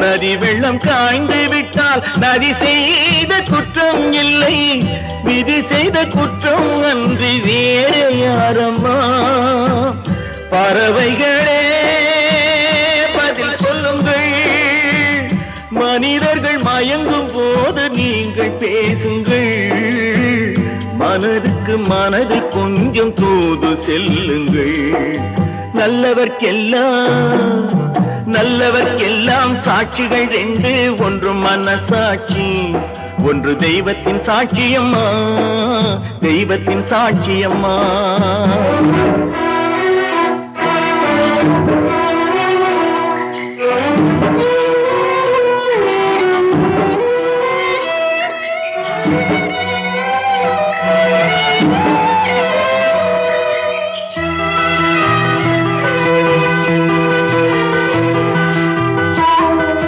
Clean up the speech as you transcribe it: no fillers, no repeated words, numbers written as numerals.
நதி வெள்ளம் காய்ந்து விட்டால் நதி செய்த குற்றம் இல்லை, விதி செய்த குற்றம் அன்றி வேறு யாரம்மா? பறவைகளே பதில் சொல்லுங்கள், மனிதர்கள் மயங்கும் போது நீங்கள் பேசுங்கள். மனதுக்கு மனது கொஞ்சம் தூது செல்லுங்கள். நல்லவர்க்கெல்லாம் சாட்சிகள் ரெண்டு, ஒன்று மனசாட்சி, ஒன்று தெய்வத்தின் சாட்சியம்மா, தெய்வத்தின் சாட்சியம்மா.